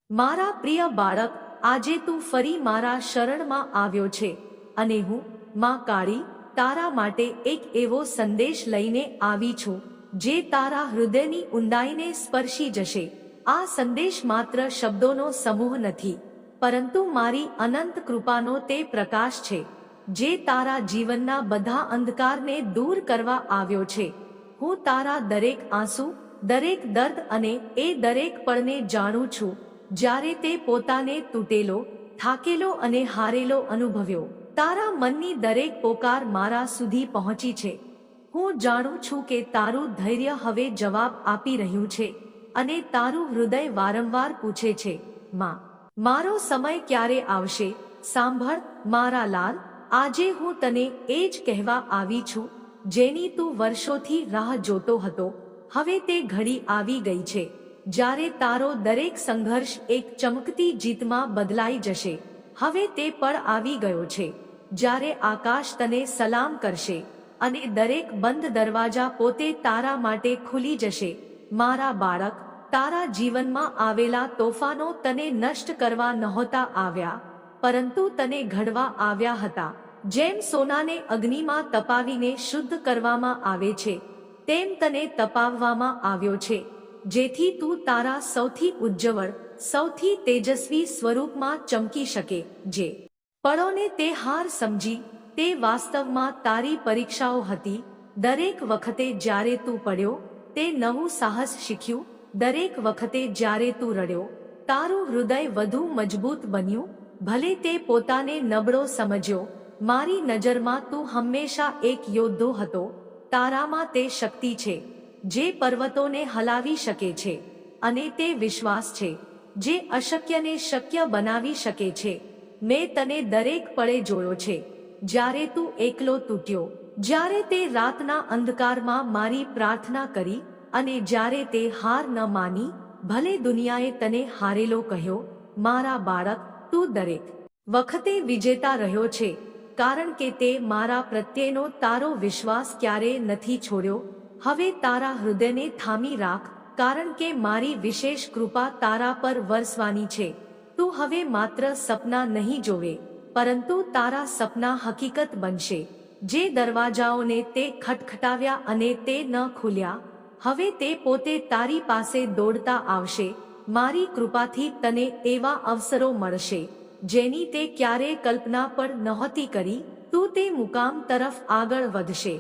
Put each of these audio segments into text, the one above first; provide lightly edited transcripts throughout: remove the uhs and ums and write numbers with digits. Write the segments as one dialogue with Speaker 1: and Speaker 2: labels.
Speaker 1: મારા પ્રિય બાળક, આજે તું ફરી મારા શરણમાં આવ્યો છે અને હું માં કાળી તારા માટે એક એવો સંદેશ લઈને આવી છું જે તારા હૃદયની ઊંડાઈને સ્પર્શી જશે. આ સંદેશ માત્ર શબ્દોનો સમૂહ નથી, પરંતુ મારી અનંત કૃપાનો તે પ્રકાશ છે જે તારા જીવનના બધા અંધકારને દૂર કરવા આવ્યો છે. હું તારા દરેક આંસુ, દરેક દર્દ અને એ દરેક પળને જાણું છું જ્યારે તે પોતાને તૂટેલો, થાકેલો અને હારેલો અનુભવ્યો. તારા મનની દરેક પોકાર મારા સુધી પહોંચી છે. હું જાણું છું કે તારું ધૈર્ય હવે જવાબ આપી રહ્યું છે અને તારું હૃદય વારંવાર પૂછે છે, માં, મારો સમય ક્યારે આવશે? સાંભળ મારા લાલ, આજે હું તને એ જ કહેવા આવી છું જેની તું વર્ષોથી રાહ જોતો હતો. હવે તે ઘડી આવી ગઈ છે જ્યારે તારો દરેક સંઘર્ષ એક ચમકતી જીતમાં બદલાઈ જશે. હવે તે પળ આવી ગયો છે જ્યારે આકાશ તને સલામ કરશે અને દરેક બંધ દરવાજા પોતે તારા માટે ખુલી જશે. મારા બાળક, તારા જીવનમાં આવેલા તોફાનો તને નષ્ટ કરવા નહોતા આવ્યા, પરંતુ તને ઘડવા આવ્યા હતા. જેમ સોનાને અગ્નિમાં તપાવીને શુદ્ધ કરવામાં આવે છે, તેમ તને તપાવવામાં આવ્યો છે જેથી તું તારા સૌથી ઉજ્જવળ, સૌથી તેજસ્વી સ્વરૂપમાં ચમકી શકે. જે પળોને તે હાર સમજી, તે વાસ્તવમાં તારી પરીક્ષાઓ હતી. દરેક વખતે જ્યારે તું પડ્યો, તે નવું સાહસ શીખ્યું. દરેક વખતે જ્યારે તું રડ્યો, તારું હૃદય વધુ મજબૂત બન્યું. ભલે તે પોતાને નબળો સમજ્યો, મારી નજરમાં તું હંમેશા એક યોદ્ધો હતો. તારામાં તે શક્તિ છે જે પર્વતોને હલાવી શકે છે અને તે વિશ્વાસ છે જે અશક્યને શક્ય બનાવી શકે છે. મેં તને દરેક પળે જોયો છે જ્યારે તું એકલો તૂટ્યો, જ્યારે તે રાતના અંધકારમાં મારી પ્રાર્થના કરી અને જ્યારે તે હાર ન માની. ભલે દુનિયાએ તને હારેલો કહ્યો, મારા બાળક, તું દરેક વખતે વિજેતા રહ્યો છે કારણ કે તે મારા પ્રત્યેનો તારો વિશ્વાસ ક્યારેય નથી છોડ્યો. હવે તારા હૃદયને થામી રાખ, કારણ કે મારી વિશેષ કૃપા તારા પર વરસવાની છે. તું હવે માત્ર સપના નહીં જોવે, પરંતુ તારા સપના હકીકત બનશે. જે દરવાજાઓને તે ખટખટાવ્યા અને તે ન ખુલ્યા, હવે તે પોતે તારી પાસે દોડતા આવશે. મારી કૃપાથી તને એવા અવસરો મળશે જેની તે ક્યારેય કલ્પના પણ નહોતી કરી. તું તે મુકામ તરફ આગળ વધશે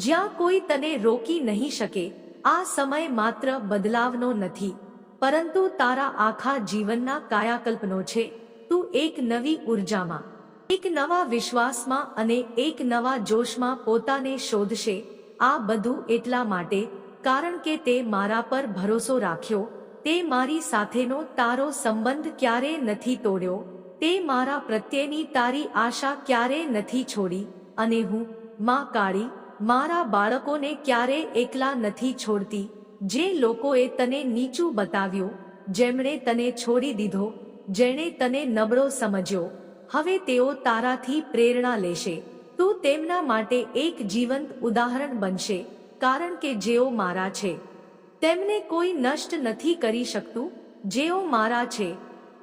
Speaker 1: જ્યાં કોઈ તને રોકી નહીં શકે. આ સમય માત્ર બદલાવનો નથી, પરંતુ તારા આખા જીવનના કાયાકલ્પનો છે. તું એક નવી ઉર્જામાં, એક નવા વિશ્વાસમાં અને એક નવા જોશમાં પોતાને શોધશે. આ બધું એટલા માટે કારણ કે તે મારા પર ભરોસો રાખ્યો. તે મારી સાથેનો તારો સંબંધ ક્યારેય નથી તોડ્યો. તે મારા પ્રત્યેની તારી આશા ક્યારેય નથી છોડી. અને હું, માં કાળી, મારા બાળકોને ક્યારેય એકલા નથી છોડતી. જે લોકોએ તને નીચું બતાવ્યું, જેમણે તને છોડી દીધો, જેણે તને નબળો સમજ્યો, હવે તેઓ તારાથી પ્રેરણા લેશે. તું તેમના માટે એક જીવંત ઉદાહરણ બનશે, કારણ કે જેઓ મારા છે તેમને કોઈ નષ્ટ નથી કરી શકતું. જેઓ મારા છે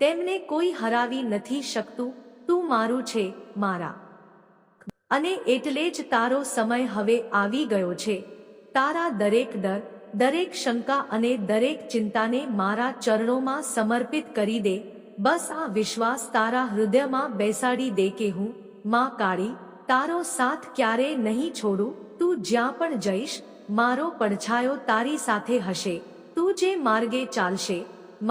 Speaker 1: તેમને કોઈ હરાવી નથી શકતું. તું મારું છે, મારા. અને એટલે જ તારો સમય હવે આવી ગયો છે. તારા દરેક ડર, દરેક શંકા અને દરેક ચિંતાને મારા ચરણોમાં સમર્પિત કરી દે. બસ આ વિશ્વાસ તારા હૃદયમાં બેસાડી દે કે હું, માં કાળી, તારો સાથ ક્યારેય નહીં છોડું. તું જ્યાં પણ જઈશ, મારો પડછાયો તારી સાથે હશે. તું જે માર્ગે ચાલશે,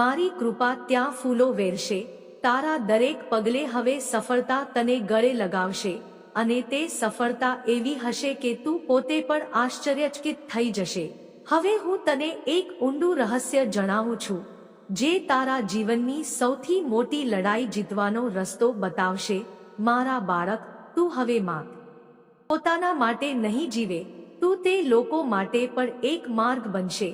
Speaker 1: મારી કૃપા ત્યાં ફૂલો વેરશે. તારા દરેક પગલે હવે સફળતા તને ગળે લગાવશે અને તે સફળતા એવી હશે કે તું પોતે પણ આશ્ચર્યચકિત થઈ જશે. હવે હું તને એક ઊંડું રહસ્ય જણાવું છું જે તારા જીવનની સૌથી મોટી લડાઈ જીતવાનો રસ્તો બતાવશે. મારા બાળક, તું હવે માત્ર પોતાના માટે નહીં જીવે, તું તે લોકો માટે પણ એક માર્ગ બનશે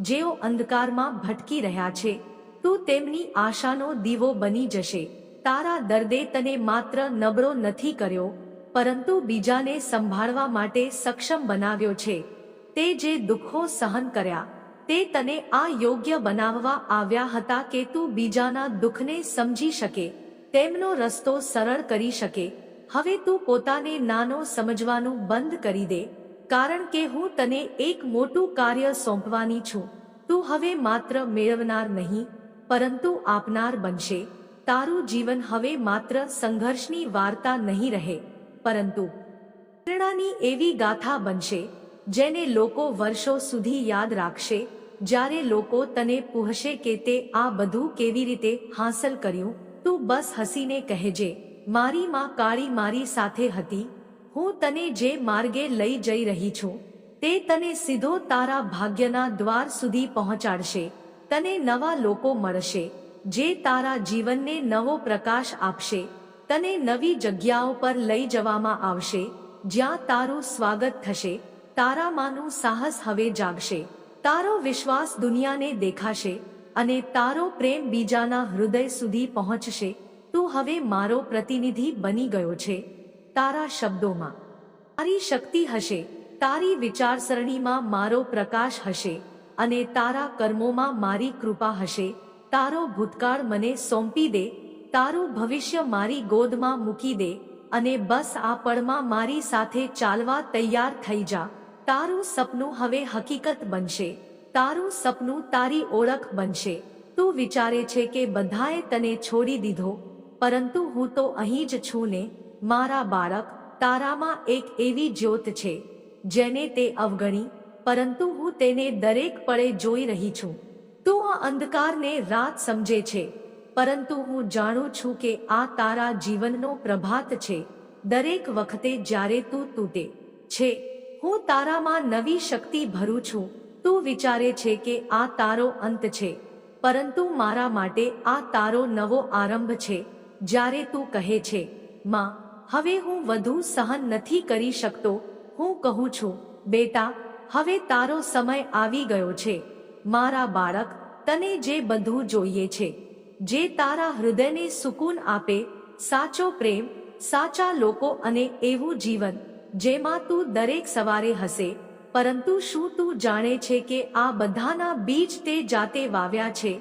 Speaker 1: જેઓ અંધકારમાં ભટકી રહ્યા છે. તું તેમની આશાનો દીવો બની જશે. તારા દર્દે તને માત્ર નબળો નથી કર્યો, પરંતુ બીજાને સંભાળવા માટે સક્ષમ બનાવ્યો છે. તે જે દુઃખો સહન કર્યા, તે તને આ યોગ્ય બનાવવા આવ્યા હતા કે તું બીજાના દુઃખને સમજી શકે, તેમનો રસ્તો સરળ કરી શકે. હવે તું પોતાને નાનો સમજવાનું બંધ કરી દે, કારણ કે હું તને એક મોટું કાર્ય સોંપવાની છું. તું હવે માત્ર મેળવનાર નહીં, પરંતુ આપનાર બનશે. તારું જીવન હવે માત્ર સંઘર્ષની વાર્તા નહીં રહે, પરંતુ પ્રેરણાની એવી ગાથા બનશે જેને લોકો વર્ષો સુધી યાદ રાખશે. જ્યારે લોકો તને પૂછશે કે તે આ બધું કેવી રીતે હાંસલ કર્યું, તું બસ હસીને કહેજે, મારી માં કાળી મારી સાથે હતી. હું તને જે માર્ગે લઈ જઈ રહી છું તે તને સીધો તારા ભાગ્યના દ્વાર સુધી પહોંચાડશે. તને નવા લોકો મળશે જે તારા જીવનને નવો પ્રકાશ આપશે. તને નવી જગ્યાઓ પર લઈ જવામાં આવશે જ્યાં તારું સ્વાગત થશે. તારામાંનું સાહસ હવે જાગશે, તારો વિશ્વાસ દુનિયાને દેખાશે અને તારો પ્રેમ બીજાના હૃદય સુધી પહોંચશે. તું હવે મારો પ્રતિનિધિ બની ગયો છે. તારા શબ્દોમાં મારી શક્તિ હશે, તારી વિચારસરણીમાં મારો પ્રકાશ હશે અને તારા કર્મોમાં મારી કૃપા હશે. તારો ભૂતકાળ મને સોંપી દે, તારું ભવિષ્ય મારી ગોદમાં મૂકી દે અને બસ આ પળમાં મારી સાથે ચાલવા તૈયાર થઈ જા. તારું સપનું હવે હકીકત બનશે, તારું સપનું તારી ઓળખ બનશે. તું વિચારે છે કે બધાએ તને છોડી દીધો, પરંતુ હું તો અહીં જ છું ને. મારા બાળક, તારામાં એક એવી જ્યોત છે જેને તે અવગણી, પરંતુ હું તેને દરેક પળે જોઈ રહી છું. તું આ અંધકારને રાત સમજે છે, પરંતુ હું જાણું છું કે આ તારા જીવનનો પ્રભાત છે. દરેક વખતે જ્યારે તું તૂટે છે, હું તારામાં નવી શક્તિ ભરું છું. તું વિચારે છે કે આ તારો અંત છે, પરંતુ મારા માટે આ તારો નવો આરંભ છે. જ્યારે તું કહે છે, માં, હવે હું વધુ સહન નથી કરી શકતો, હું કહું છું, બેટા, હવે તારો સમય આવી ગયો છે. મારા બાળક, તને જે બધું જોઈએ છે, જે તારા હૃદયને સુકૂન આપે, સાચો પ્રેમ, સાચા લોકો અને એવું જીવન જેમાં તું દરેક સવારે હસે. પરંતુ શું તું જાણે છે કે આ બધાના બીજ તે જાતે વાવ્યા છે?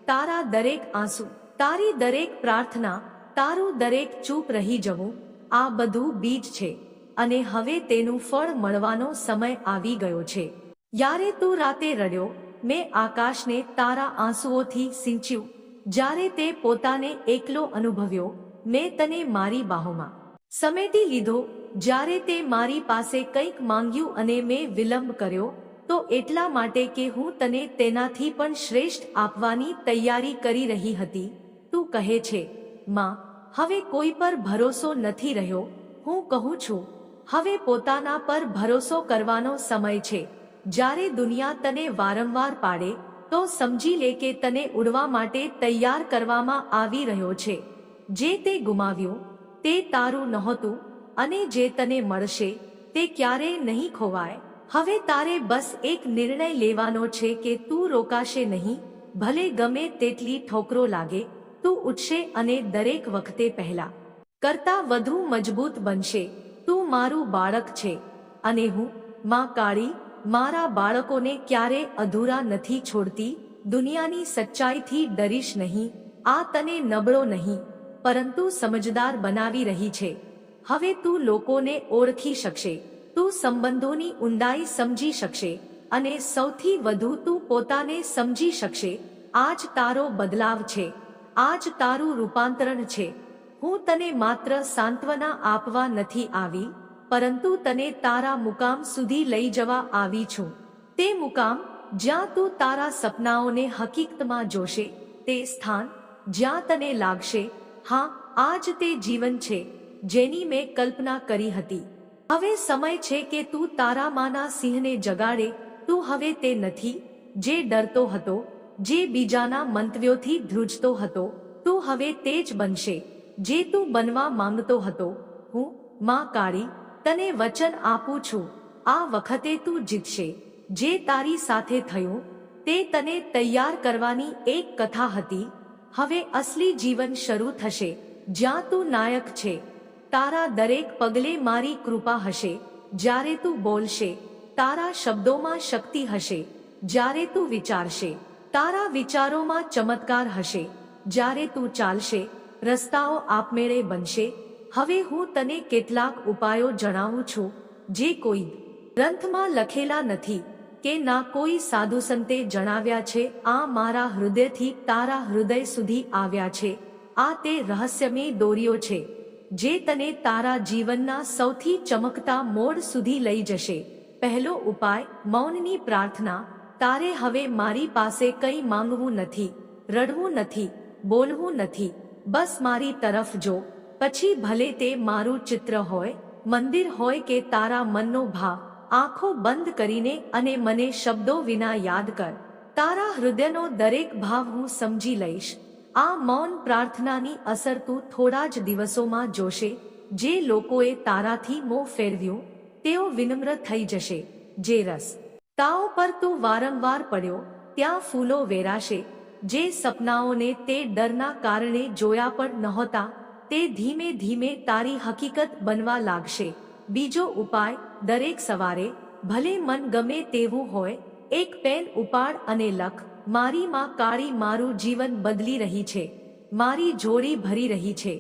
Speaker 1: તારા દરેક આંસુ, તારી દરેક પ્રાર્થના, તારું દરેક ચૂપ રહી જવું, આ બધું બીજ છે અને હવે તેનું ફળ મળવાનો સમય આવી ગયો છે. જ્યારે તું રાતે રડ્યો, મેં આકાશને તારા આંસુઓથી સિંચ્યું. જ્યારે તે પોતાને એકલો અનુભવ્યો, મેં તને મારી બાહોમાં સમેટી લીધો. જ્યારે તે મારી પાસે કંઈક માંગ્યું અને મેં વિલંબ કર્યો, તો એટલા માટે કે હું તને તેનાથી પણ શ્રેષ્ઠ આપવાની તૈયારી કરી રહી હતી. તું કહે છે, માં, હવે કોઈ પર ભરોસો નથી રહ્યો. હું કહું છું, હવે પોતાના પર ભરોસો કરવાનો સમય છે. જ્યારે દુનિયા તને વારંવાર પાડે, તો સમજી લે કે તને ઉડવા માટે તૈયાર કરવામાં આવી રહ્યો છે. જે તે ગુમાવ્યું તે તારું નહોતું, અને જે તને મળશે તે ક્યારેય નહીં ખોવાય. હવે તારે બસ એક નિર્ણય લેવાનો છે કે તું રોકાશે નહીં. ભલે ગમે તેટલી ઠોકરો લાગે, તું ઉઠશે અને દરેક વખતે પહેલા કરતા વધુ મજબૂત બનશે. તું મારું બાળક છે અને હું, માં કાળી, મારા બાળકોને ક્યારેય અધૂરા નથી છોડતી. દુનિયાની સચ્ચાઈથી ડરીશ નહીં. આ તને નબળો નહીં, પરંતુ સમજદાર બનાવી રહી છે. હવે તું લોકોને ઓળખી શકશે, તું સંબંધોની ઊંડાઈ સમજી શકશે અને સૌથી વધુ તું પોતાને સમજી શકશે. આજ તારો બદલાવ છે, આજ તારું રૂપાંતરણ છે. હું તને માત્ર સાંત્વના આપવા નથી આવી, પરંતુ તને તારા મુકામ સુધી લઈ જવા આવી છું. તે મુકામ જ્યાં તું તારા સપનાઓને હકીકતમાં જોશે, તે સ્થાન જ્યાં તને લાગશે, હા, આજ તે જીવન છે જેની મેં કલ્પના કરી હતી. હવે સમય છે કે તું તારામાંના સિંહને જગાડે. તું હવે તે નથી જે ડરતો હતો, જે બીજાના મંતવ્યોથી ધ્રુજતો હતો. તું હવે તે જ બનશે જે તું બનવા માંગતો હતો. હું, માં કાળી, તને વચન આપું છું, આ વખતે તું જીતશે. જે તારી સાથે થયું તે તને તૈયાર કરવાની એક કથા હતી. હવે અસલી જીવન શરૂ થશે જ્યાં તું નાયક છે. તારા દરેક પગલે મારી કૃપા હશે. જ્યારે તું બોલશે, તારા શબ્દોમાં શક્તિ હશે. જ્યારે તું વિચારશે તારા વિચારોમાં ચમત્કાર હશે, જ્યારે તું ચાલશે રસ્તાઓ આપમેળે બનશે. હવે હું તને કેટલાક ઉપાયો જણાવું છું જે કોઈ ગ્રંથમાં લખેલા નથી કે ના કોઈ સાધુ સંતે જણાવ્યા છે. આ મારા હૃદયથી તારા હૃદય સુધી આવ્યા છે. આ તે રહસ્યમય દોરીઓ છે જે તને તારા જીવનના સૌથી ચમકતા મોડ સુધી લઈ જશે. પહેલો ઉપાય, મૌનની પ્રાર્થના. તારે હવે મારી પાસે કંઈ માંગવું નથી, રડવું નથી, બોલવું નથી. બસ મારી તરફ જો. પછી ભલે તે મારું ચિત્ર હોય, મંદિર હોય કે તારા મનનો ભાવ, આંખો બંધ કરીને અને મને શબ્દો વિના યાદ કર. તારા હૃદયનો દરેક ભાવ હું સમજી લઈશ. આ મૌન પ્રાર્થનાની અસર તું થોડા જ દિવસોમાં જોશે. જે લોકોએ તારાથી મોં ફેરવ્યું તેઓ વિનમ્ર થઈ જશે. જે રસ્તાઓ પર તું વારંવાર પડ્યો ત્યાં ફૂલો વેરાશે. જે સપનાઓને તે ડરના કારણે જોયા પણ નહોતા તે ધીમે ધીમે તારી હકીકત બનવા લાગશે. બીજો ઉપાય, દરેક સવારે ભલે મન ગમે તેવું હોય, એક પેન ઉપાડ અને લખ, મારી માં કાળી મારું જીવન બદલી રહી છે, મારી જોડી ભરી રહી છે,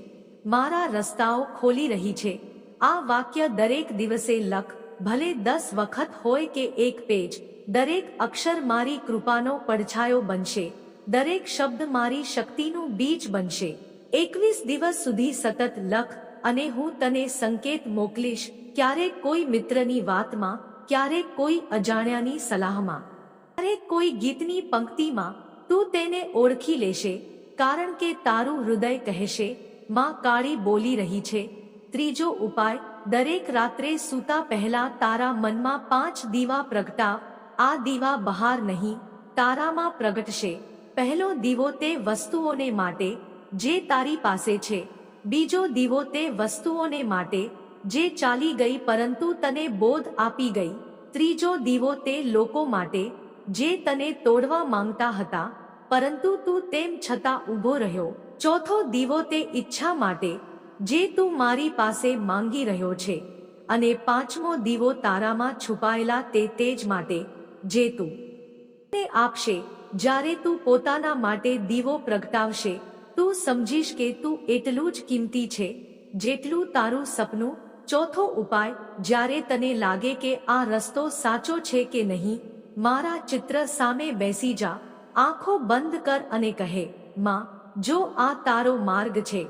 Speaker 1: મારા રસ્તાઓ ખોલી રહી છે. આ વાક્ય દરેક દિવસે લખ, ભલે 10 વખત હોય કે એક પેજ. દરેક અક્ષર મારી કૃપાનો પડછાયો બનશે, દરેક શબ્દ મારી શક્તિનું બીજ બનશે. 21 દિવસ સુધી સતત લખ અને હું તને સંકેત મોકલીશ. ક્યારેક કોઈ મિત્રની વાતમાં, ક્યારેક કોઈ અજાણ્યાની સલાહમાં, ક્યારેક કોઈ ગીતની પંક્તિમાં તું તેને ઓળખી લેશે. કારણ કે તારું હૃદય કહેશે, માં કાળી બોલી રહી છે. ત્રીજો ઉપાય, દરેક રાત્રે સૂતા પહેલા તારા મનમાં 5 દીવા પ્રગટાવ. આ દીવા બહાર નહીં, તારામાં પ્રગટશે. પહેલો દીવો તે વસ્તુઓને માટે જે તારી પાસે છે. બીજો દીવો તે વસ્તુઓને માટે જે ચાલી ગઈ પરંતુ તને બોધ આપી ગઈ. ત્રીજો દીવો તે લોકો માટે જે તને તોડવા માંગતા હતા પરંતુ તું તેમ છતાં ઊભો રહ્યો. ચોથો દીવો તે ઈચ્છા માટે જે તું મારી પાસે માંગી રહ્યો છે. અને પાંચમો દીવો તારામાં છુપાયેલા તે તેજ માટે જે તું ને આપશે. જ્યારે તું પોતાના માટે દીવો પ્રગટાવશે તું સમજીશ કે તું એટલું જ કિંમતી છે જેટલું તારું સપનું. ચોથો ઉપાય, જ્યારે તને લાગે કે આ રસ્તો સાચો છે કે નહીં, મારા ચિત્ર સામે બેસી જા, આંખો બંધ કર અને કહે, માં જો આ તારો માર્ગ છે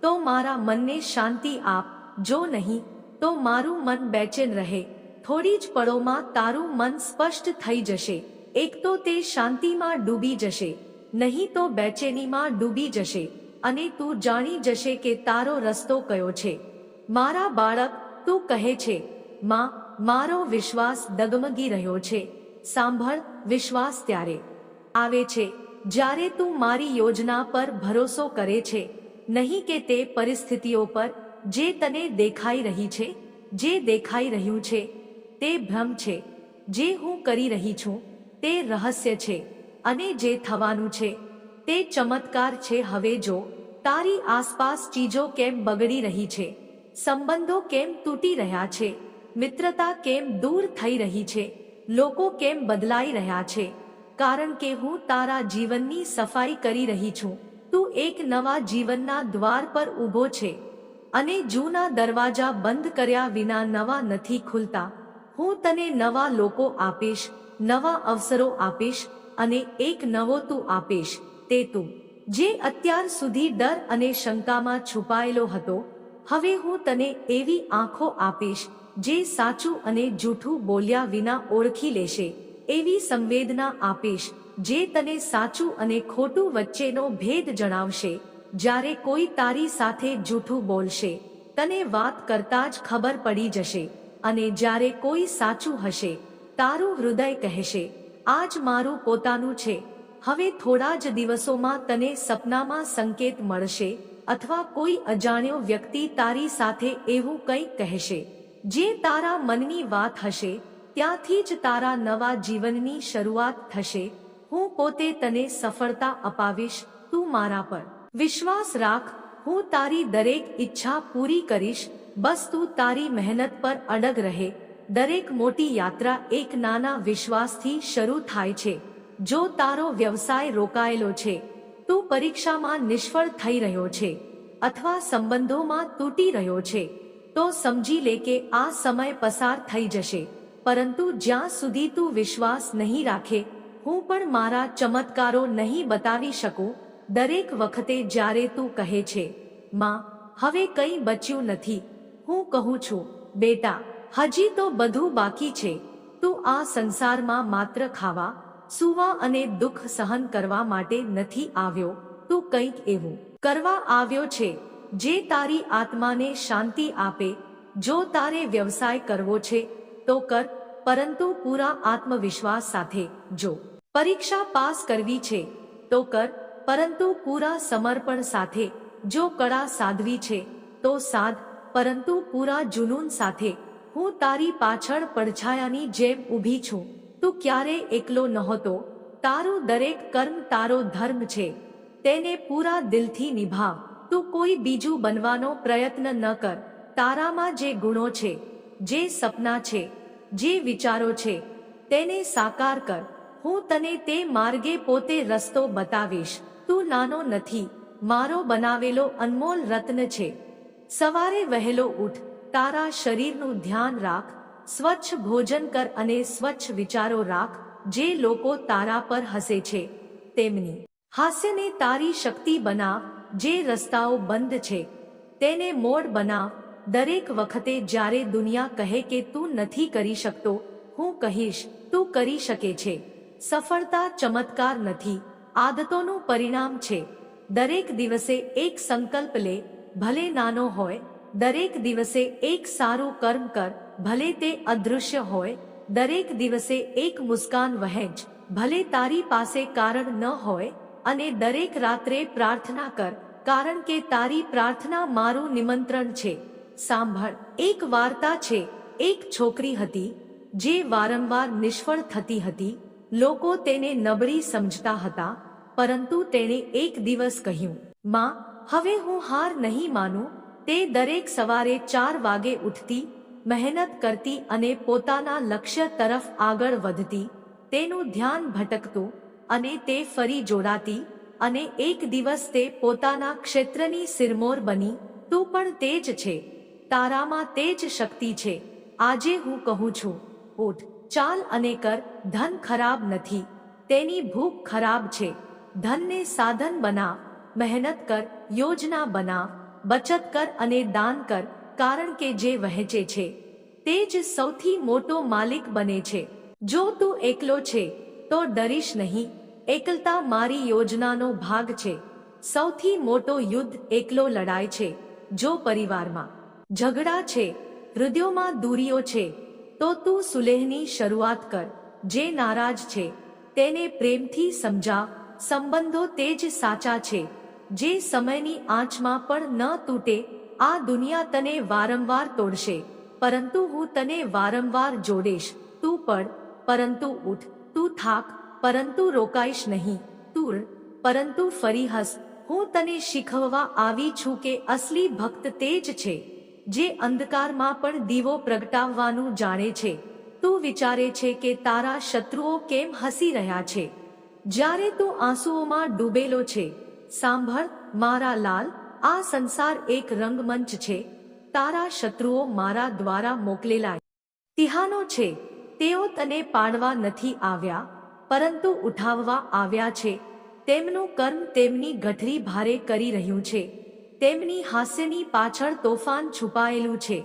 Speaker 1: તો મારા મનને શાંતિ આપ, જો નહીં તો મારું મન બેચેન રહે. થોડી જ પળોમાં તારું મન સ્પષ્ટ થઈ જશે. એક તો તે શાંતિમાં ડૂબી જશે, નહીં તો બેચેનીમાં ડૂબી જશે અને તું જાણી જશે કે તારો રસ્તો કયો છે. મારા બાળક, તું કહે છે, માં મારો વિશ્વાસ ડગમગી રહ્યો છે. સાંભળ, વિશ્વાસ ત્યારે આવે છે જ્યારે તું મારી યોજના પર ભરોસો કરે છે, નહીં કે તે પરિસ્થિતિઓ પર જે તને દેખાઈ રહી છે. જે દેખાઈ રહ્યું છે તે ભ્રમ છે, જે હું કરી રહી છું તે રહસ્ય છે અને જે થવાનું છે તે ચમત્કાર છે. હવે જો તારી આસપાસ ચીજો કેમ બગડી રહી છે, સંબંધો કેમ તૂટી રહ્યા છે, મિત્રતા કેમ દૂર થઈ રહી છે, લોકો કેમ બદલાઈ રહ્યા છે, કારણ કે હું તારા જીવનની સફાઈ કરી રહી છું. તું એક નવા જીવનના દ્વાર પર ઊભો છે અને જૂના દરવાજા બંધ કર્યા વિના નવા નથી ખુલતા. હું તને નવા લોકો આપીશ, નવા અવસરો આપીશ અને એક નવો તું આપીશ. તે તું જે અત્યાર સુધી ડર અને શંકામાં છુપાયેલો હતો, હવે હું તને એવી આંખો આપીશ જે સાચું અને જૂઠું બોલ્યા વિના ઓળખી લેશે. એવી સંવેદના આપીશ જે તને સાચું અને ખોટું વચ્ચેનો ભેદ જણાવશે. જ્યારે કોઈ તારી સાથે જૂઠું બોલશે તને વાત કરતા જ ખબર પડી જશે અને જ્યારે કોઈ સાચું હશે તારું હૃદય કહેશે, આ જ મારું પોતાનું છે. હવે થોડા જ દિવસોમાં તને સપનામાં સંકેત મળશે અથવા કોઈ અજાણ્યો વ્યક્તિ તારી સાથે એવું કંઈક કહેશે જે તારા મનની વાત હશે. ત્યાંથી જ તારા નવા જીવનની શરૂઆત થશે. હું પોતે તને સફળતા અપાવીશ. તું મારા પર વિશ્વાસ રાખ. હું તારી દરેક ઈચ્છા પૂરી કરીશ. બસ તું તારી મહેનત પર અડગ રહે. દરેક મોટી યાત્રા એક નાના વિશ્વાસથી શરૂ થાય છે. જો તારો વ્યવસાય રોકાયેલો છે, તું પરીક્ષામાં નિષ્ફળ થઈ રહ્યો છે અથવા સંબંધોમાં તૂટી રહ્યો છે, તો સમજી લે કે આ સમય પસાર થઈ જશે. પરંતુ જ્યાં સુધી તું વિશ્વાસ નહીં રાખે, હું પણ મારા ચમત્કારો નહીં બતાવી શકું. દરેક વખતે જ્યારે તું કહે છે, માં, હવે કંઈ બચ્યું નથી, હું કહું છું, બેટા, હજી તો બધું બાકી છે. તું આ સંસારમાં માત્ર ખાવા, સૂવા અને દુઃખ સહન કરવા માટે નથી આવ્યો. તું કંઈક એવું કરવા આવ્યો છે જે તારી આત્માને શાંતિ આપે. જો તારે વ્યવસાય કરવો છે તો કર, પરંતુ પૂરા આત્મવિશ્વાસ સાથે. જો પરીક્ષા પાસ કરવી છે તો કર, પરંતુ પૂરા સમર્પણ સાથે. જો કળા સાધવી છે તો સાધ, પરંતુ પૂરા જુનૂન સાથે. હું તારી પાછળ પડછાયાની જેમ ઊભી છું. તું ક્યારેય એકલો નહોતો. તારું દરેક કર્મ તારો ધર્મ છે. તેને પૂરા દિલથી નિભાવ. તું કોઈ બીજું બનવાનો પ્રયત્ન ન કર. તારામાં જે ગુણો છે, જે સપના છે, જે વિચારો છે, તેને સાકાર કર. હું તને તે માર્ગે પોતે રસ્તો બતાવીશ. તું નાનો નથી, મારો બનાવેલો અનમોલ રત્ન છે. સવારે વહેલો ઉઠ, તારા શરીરનું ધ્યાન રાખ, સ્વચ્છ ભોજન કર અને સ્વચ્છ વિચારો રાખ. જે લોકો તારા પર હસે છે તેમની હાસ્યને તારી શક્તિ બનાવ. જે રસ્તાઓ બંધ છે તેને મોડ બનાવ. દરેક વખતે જ્યારે દુનિયા કહે કે તું નથી કરી શકતો, હું કહીશ, તું કરી શકે છે. સફળતા ચમત્કાર નથી, આદતોનું પરિણામ છે. દરેક દિવસે એક સંકલ્પ લે, ભલે નાનો હોય. દરેક દિવસે એક સારું કર્મ કર, ભલે તે અદૃશ્ય હોય. દરેક દિવસે એક મુસ્કાન વહેંચ, ભલે તારી પાસે કારણ ન હોય. અને દરેક રાત્રે પ્રાર્થના કર, કારણ કે તારી પ્રાર્થના મારું નિમંત્રણ છે. સાંભળ, એક વાર્તા છે. એક છોકરી હતી જે વારંવાર નિષ્ફળ થતી હતી. લોકો તેને નબળી સમજતા હતા, પરંતુ તેણે એક દિવસ કહ્યું, માં, હવે હું હાર નહીં માનું. તે દરેક સવારે 4 વાગે ઉઠતી, મહેનત કરતી અને પોતાના લક્ષ્ય તરફ આગળ વધતી. તેનું ધ્યાન ભટકતું અને તે ફરી જોડાતી, અને એક દિવસ તે પોતાના ક્ષેત્રની સિરમોર બની. તું પણ તે જ છે. તારામાં તે જ શક્તિ છે. આજે હું કહું છું, ઉઠ, ચાલ અને કર. ધન ખરાબ નથી, તેની ભૂખ ખરાબ છે. ધનને સાધન બનાવ, મહેનત કર, યોજના બનાવ, બચત કર અને દાન કર. કારણ કે જે વહેંચે છે તે જ સૌથી મોટો માલિક બને છે. જો તું એકલો છે તો ડરીશ નહીં. એકલતા મારી યોજનાનો ભાગ છે. સૌથી મોટો યુદ્ધ એકલો લડાય છે. જો પરિવારમાં ઝઘડા છે, હૃદયોમાં દૂરીઓ છે, તો તું સુલેહની શરૂઆત કર. જે નારાજ છે તેને પ્રેમથી સમજાવ. સંબંધો તે જ સાચા છે જે સમયની આંચમાં પણ ન તૂટે. આ દુનિયા તને વારંવાર તોડશે, પરંતુ હું તને વારંવાર જોડીશ. તું પડ, પરંતુ ઉઠ. તું થાક, પરંતુ રોકાઈશ નહીં. તું પરંતુ ફરી હસ. હું તને શીખવવા આવી છું કે અસલી ભક્ત તે જ છે જે અંધકારમાં પણ દીવો પ્રગટાવવાનું જાણે છે. તું વિચારે છે કે તારા શત્રુઓ કેમ હસી રહ્યા છે જ્યારે તું આંસુઓમાં ડૂબેલો છે? સાંભળ મારા લાલ, આ સંસાર એક રંગમંચ છે. તારા શત્રુઓ મારા દ્વારા મોકલેલા તિહાનો છે. તેઓ તને પાડવા નથી આવ્યા, પરંતુ ઉઠાવવા આવ્યા છે. તેમનું કર્મ તેમની ગઠરી ભારે કરી રહ્યું છે. તેમની હાસ્યની પાછળ તોફાન છુપાયેલું છે,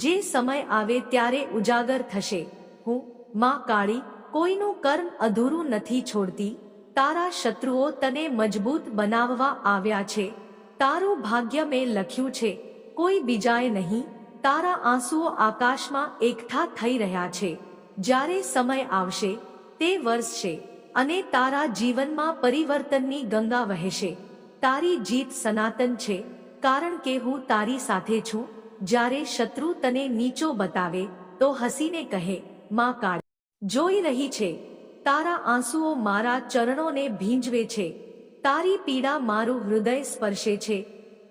Speaker 1: જે સમય આવે ત્યારે ઉજાગર થશે. હું, માં કાળી, કોઈનું કર્મ અધૂરું નથી છોડતી. તારા શત્રુઓ તને મજબૂત બનાવવા આવ્યા છે. તારું ભાગ્ય મેં લખ્યું છે, કોઈ બીજાએ નહીં. તારા આંસુઓ આકાશમાં એકઠા થઈ રહ્યા છે. જ્યારે સમય આવશે તે વરસશે અને તારા જીવનમાં પરિવર્તનની ગંગા વહેશે. તારી જીત સનાતન છે, કારણ કે હું તારી સાથે છું. જ્યારે શત્રુ તને નીચો બતાવે તો હસીને કહે, માં કાળી જોઈ રહી છે. તારા આંસુઓ મારા ચરણોને ભીંજવે છે. તારી પીડા મારું હૃદય સ્પર્શે છે.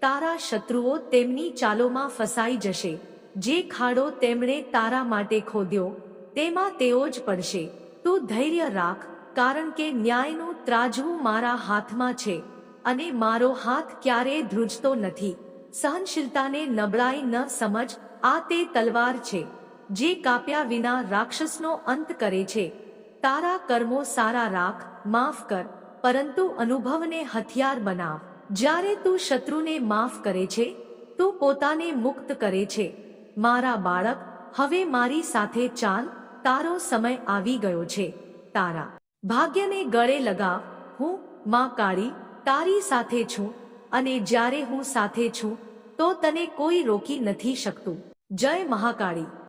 Speaker 1: તારા શત્રુઓ તેમની ચાલોમાં ફસાઈ જશે. જે ખાડો તેમણે તારા માટે ખોદ્યો તેમાં તેઓ જ પડશે. તું ધૈર્ય રાખ, કારણ કે ન્યાયનું ત્રાજવું મારા હાથમાં છે અને મારો હાથ ક્યારેય ધ્રુજતો નથી. સહનશીલતાને નબળાઈ ન સમજ, આ તે તલવાર છે જે કાપ્યા વિના રાક્ષસનો અંત કરે છે. તારા કર્મો સારા રાખ, માફ કર, પરંતુ અનુભવને હથિયાર બનાવ. જ્યારે તું શત્રુને માફ કરે છે તું પોતાને મુક્ત કરે છે. મારા બાળક, હવે મારી સાથે ચાલ, તારો સમય આવી ગયો છે. તારા ભાગ્યને ગળે લગાવ. હું માં કાળી તારી સાથે છું, અને જ્યારે હું સાથે છું તો તને કોઈ રોકી નથી શકતું. જય મહાકાળી.